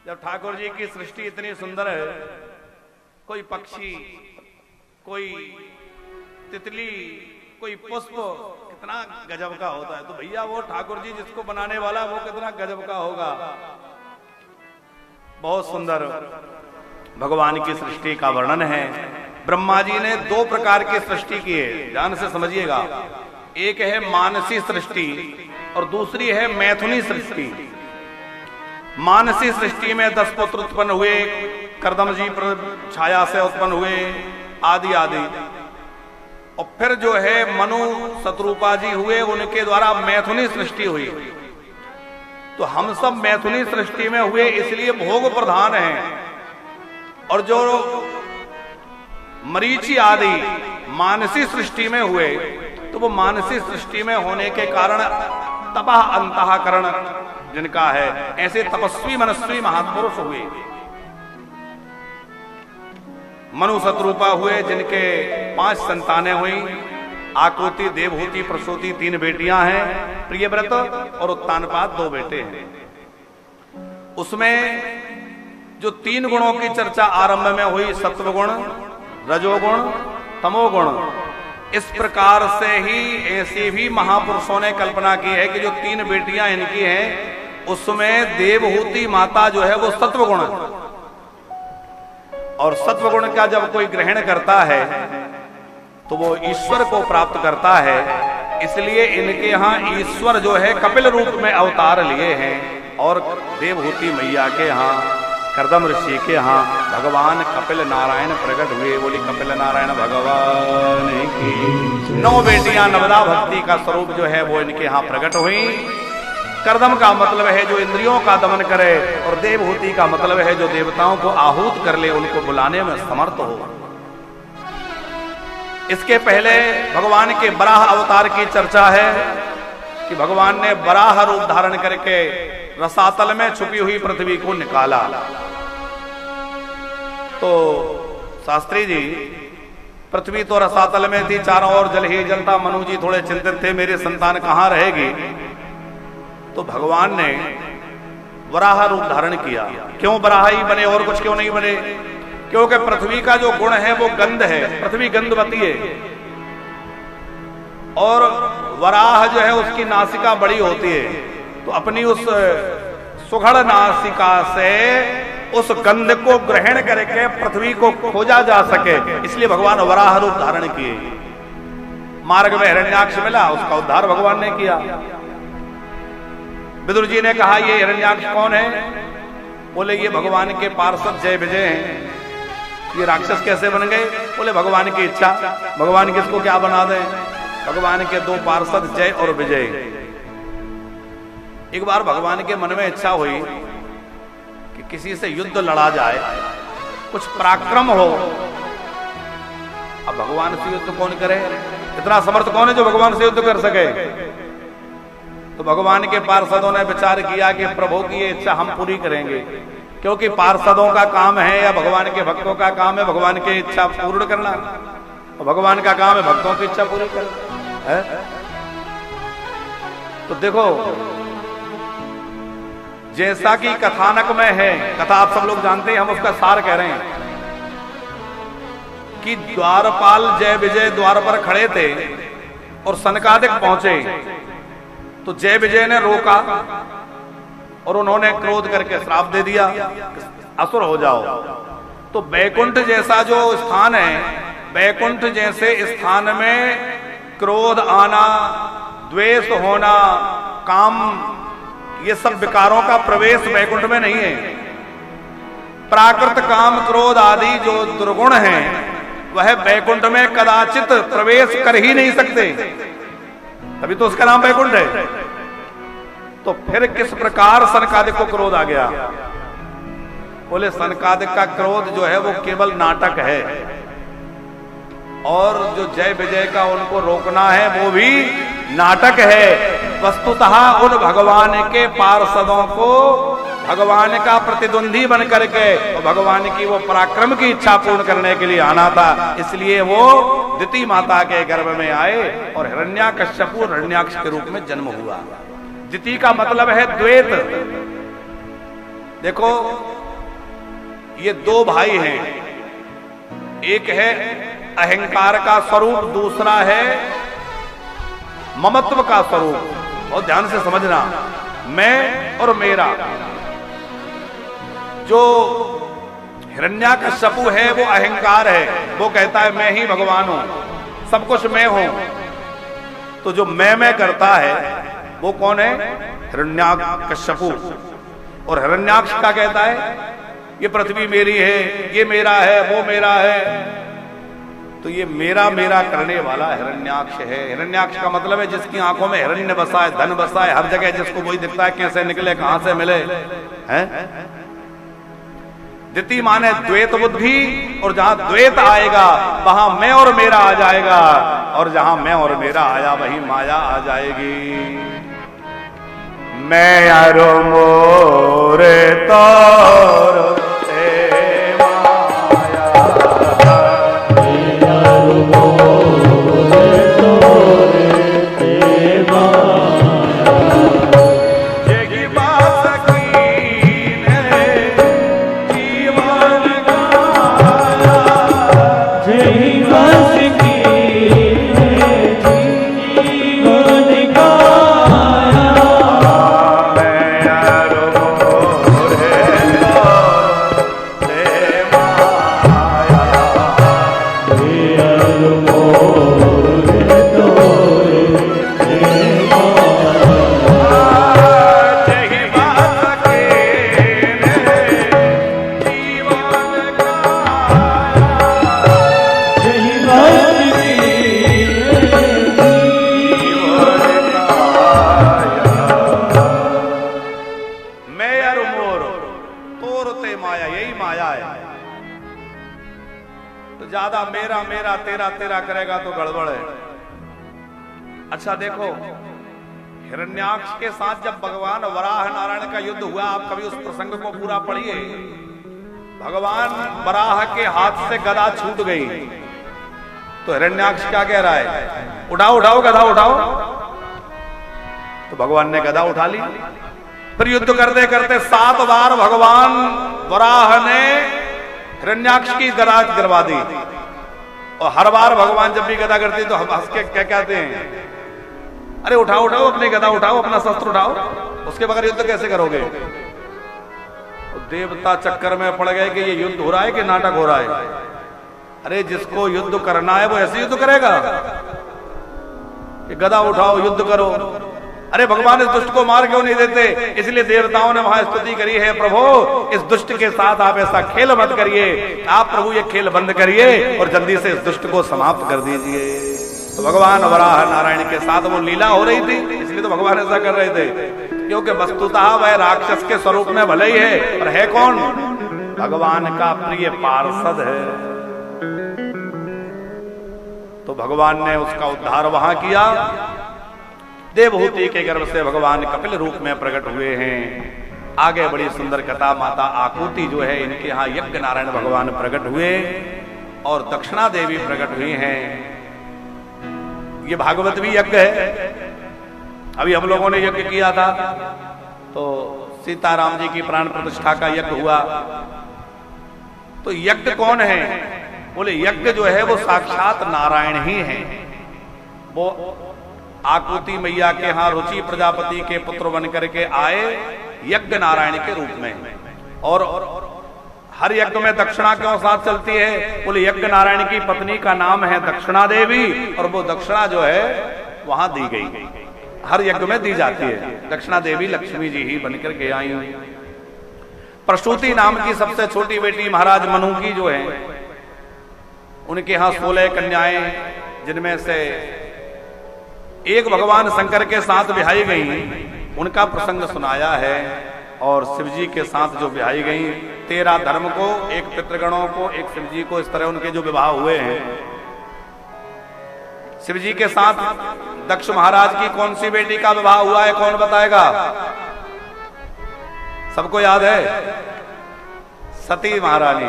जब ठाकुर जी की सृष्टि इतनी सुंदर है, कोई पक्षी, कोई तितली, कोई पुष्प कितना गजब का होता है, तो भैया वो ठाकुर जी जिसको बनाने वाला वो कितना गजब का होगा। बहुत सुंदर भगवान की सृष्टि का वर्णन है। ब्रह्मा जी ने दो प्रकार की सृष्टि की है, ध्यान से समझिएगा। एक है मानसी सृष्टि और दूसरी है मैथुनी सृष्टि। मानसी सृष्टि में 10 पुत्र उत्पन्न हुए, कर्दम जी छाया से उत्पन्न हुए, आदि आदि। और फिर जो है मनु शत्रुपा जी हुए, उनके द्वारा मैथुनी सृष्टि हुई। तो हम सब मैथुनी सृष्टि में हुए, इसलिए भोग प्रधान हैं। और जो मरीचि आदि मानसी सृष्टि में हुए, तो वो मानसी सृष्टि में होने के कारण तपः अंतःकरण जिनका है, ऐसे तपस्वी मनस्वी महापुरुष हुए। मनु शत्रुपा हुए, जिनके 5 संतानें हुई, आकृति, देवहूति, प्रसूति 3 बेटियां हैं, प्रियव्रत और उत्तानपाद 2 बेटे हैं। उसमें जो 3 गुणों की चर्चा आरंभ में हुई, सत्वगुण, रजोगुण, तमोगुण, इस प्रकार से ही ऐसे भी महापुरुषों ने कल्पना की है कि जो 3 बेटियां इनकी हैं, उसमें देवहूति माता जो है वो सत्वगुण है। और सत्वगुण का जब कोई ग्रहण करता है तो वो ईश्वर को प्राप्त करता है। इसलिए इनके यहाँ ईश्वर जो है कपिल रूप में अवतार लिए हैं। और देवहूति मैया के यहाँ, कर्दम ऋषि के यहाँ भगवान कपिल नारायण प्रकट हुए। बोली कपिल नारायण भगवान की। 9 बेटियां नवदा भक्ति का स्वरूप जो है वो इनके यहाँ प्रकट हुई। कर्दम का मतलब है जो इंद्रियों का दमन करे, और देवहूति का मतलब है जो देवताओं को आहूत कर ले, उनको बुलाने में समर्थ हो। इसके पहले भगवान के बराह अवतार की चर्चा है कि भगवान ने बराह रूप धारण करके रसातल में छुपी हुई पृथ्वी को निकाला। तो शास्त्री जी, पृथ्वी तो रसातल में थी, चारों ओर जल ही जल था। मनु जी थोड़े चिंतित थे, मेरी संतान कहां रहेगी। तो भगवान ने वराह रूप धारण किया। क्यों वराह ही बने, और कुछ क्यों नहीं बने? क्योंकि पृथ्वी का जो गुण है वो गंध है, पृथ्वी गंधवती है। और वराह जो है उसकी नासिका बड़ी होती है, तो अपनी उस सुघड़ नासिका से उस गंध को ग्रहण करके पृथ्वी को खोजा जा सके, इसलिए भगवान वराह रूप धारण किए। मार्ग में हिरण्याक्ष मिला, उसका उद्धार भगवान ने किया। विदुर जी ने कहा ये हिरण्याक्ष कौन है? बोले ये भगवान के पार्षद जय विजय हैं। ये राक्षस कैसे बन गए? बोले भगवान की इच्छा। भगवान किसको क्या बना दें? भगवान के 2 पार्षद जय और विजय। एक बार भगवान के मन में इच्छा हुई कि किसी से युद्ध लड़ा जाए, कुछ पराक्रम हो। अब भगवान से युद्ध कौन करे? इतना समर्थ कौन है जो भगवान से युद्ध कर सके? तो भगवान के पार्षदों ने विचार किया कि प्रभु की ये इच्छा हम पूरी करेंगे, क्योंकि पार्षदों का काम है या भगवान के भक्तों का काम है भगवान की इच्छा पूर्ण करना, और भगवान का काम है भक्तों की इच्छा पूरी करना है। तो देखो, जैसा कि कथानक में है, कथा आप सब लोग जानते हैं, हम उसका सार कह रहे हैं कि द्वारपाल जय विजय द्वार पर खड़े थे और सनकादिक पहुंचे, तो जय विजय ने रोका और उन्होंने क्रोध करके श्राप दे दिया, असुर हो जाओ। तो बैकुंठ जैसा जो स्थान है, बैकुंठ जैसे स्थान में क्रोध आना, द्वेष होना, काम, ये सब विकारों का प्रवेश बैकुंठ में नहीं है। प्राकृत काम क्रोध आदि जो दुर्गुण हैं, वह बैकुंठ में कदाचित प्रवेश कर ही नहीं सकते, तभी तो उसका नाम बैकुंठ है। तो फिर किस प्रकार सनकादिक को क्रोध आ गया? बोले सनकादिक का क्रोध जो है वो केवल नाटक है, और जो जय विजय का उनको रोकना है वो भी नाटक है। वस्तुतः उन भगवान के पार्षदों को भगवान का प्रतिद्वंदी बन करके और भगवान की वो पराक्रम की इच्छा पूर्ण करने के लिए आना था, इसलिए वो दिति माता के गर्भ में आए और हिरण्याकश्यपु हिरण्याक्ष के रूप में जन्म हुआ। दिति का मतलब है द्वैत। देखो ये दो भाई हैं, एक है अहंकार का स्वरूप, दूसरा है ममत्व का स्वरूप। और ध्यान से समझना, मैं और मेरा। जो हिरण्याकश्यपु है वो अहंकार है, वो कहता है मैं ही भगवान हूं, सब कुछ मैं हूं। तो जो मैं करता है वो कौन है? हिरण्याकश्यपु। और हिरण्याक्ष का कहता है ये पृथ्वी मेरी है, ये मेरा है, वो मेरा है। तो ये मेरा मेरा करने वाला हिरण्याक्ष है। हिरण्याक्ष का मतलब है जिसकी आंखों में हिरण्य बसा है, धन बसा है, हर जगह जिसको वही दिखता है कैसे निकले, कहां से मिले, हैं? द्वितीय माने द्वैत बुद्धि, और जहां द्वैत आएगा वहां मैं और मेरा आ जाएगा, और जहां मैं और मेरा आया वही माया आ जाएगी। मैं यारो मोरे तोर से माया, मैं यारो मोरे तोर से माया, जेगी बात सकीन है जीवन गाया, जेगी बात सकीन है जीवन गाया। ज्यादा मेरा मेरा तेरा तेरा करेगा तो गड़बड़ है। अच्छा देखो, हिरण्याक्ष के साथ जब भगवान वराह नारायण का युद्ध हुआ, आप कभी उस प्रसंग को पूरा पढ़िए। भगवान वराह के हाथ से गदा छूट गई, तो हिरण्याक्ष क्या कह रहा है? उठाओ उठाओ गदा उठाओ। तो भगवान ने गदा उठा ली। फिर युद्ध करते करते 7 बार भगवान वराह ने हिरण्याक्ष की गदा गिरवा दी। और हर बार भगवान जब भी गदा करती तो हम हंस के क्या कहते हैं? अरे उठाओ उठाओ, अपनी गदा उठाओ, अपना शस्त्र उठाओ, उसके बगैर युद्ध कैसे करोगे? तो देवता चक्कर में पड़ गए कि ये युद्ध हो रहा है कि नाटक हो रहा है। अरे जिसको युद्ध करना है वो ऐसे युद्ध करेगा कि गदा उठाओ युद्ध करो। अरे भगवान इस दुष्ट को मार क्यों नहीं देते? इसलिए देवताओं ने वहां स्तुति करी है, प्रभु इस दुष्ट के साथ आप ऐसा खेल मत करिए, आप प्रभु ये खेल बंद करिए और जल्दी से इस दुष्ट को समाप्त कर दीजिए। तो भगवान वराह नारायण के साथ वो लीला हो रही थी, इसलिए तो भगवान ऐसा कर रहे थे, क्योंकि वस्तुतः वह राक्षस के स्वरूप में भले ही है, और है कौन? भगवान का प्रिय पार्षद है। तो भगवान ने उसका उद्धार वहां किया। देवहूति के गर्भ से भगवान कपिल रूप में प्रकट हुए हैं। आगे बड़ी सुंदर कथा, माता आकुति जो है इनके यहाँ यज्ञ नारायण भगवान प्रकट हुए और दक्षिणा देवी प्रकट हुई हैं। ये भागवत भी यज्ञ है। अभी हम लोगों ने यज्ञ किया था, तो सीताराम जी की प्राण प्रतिष्ठा का यज्ञ हुआ। तो यज्ञ कौन है? बोले यज्ञ जो है वो साक्षात नारायण ही है। वो आकुति मैया के यहाँ रुचि प्रजापति के पुत्र बन करके आए यज्ञ नारायण के रूप में। और हर यज्ञ में दक्षिणा क्यों साथ चलती है? बोले यज्ञ नारायण की पत्नी का नाम है दक्षिणा देवी, और वो दक्षिणा जो है वहां दी गई, हर यज्ञ में दी जाती है। दक्षिणा देवी लक्ष्मी जी ही बनकर के आई। प्रसूति नाम की सबसे छोटी बेटी महाराज मनु की जो है, उनके यहाँ 16 कन्याएं, जिनमें से एक भगवान शंकर के साथ ब्याही गई, उनका प्रसंग सुनाया है। और शिवजी के साथ जो ब्याही गई, 13 धर्म को, एक पितृगणों को, एक शिवजी को, इस तरह उनके जो विवाह हुए हैं। शिवजी के साथ दक्ष महाराज की कौन सी बेटी का विवाह हुआ है, कौन बताएगा? सबको याद है? सती महारानी।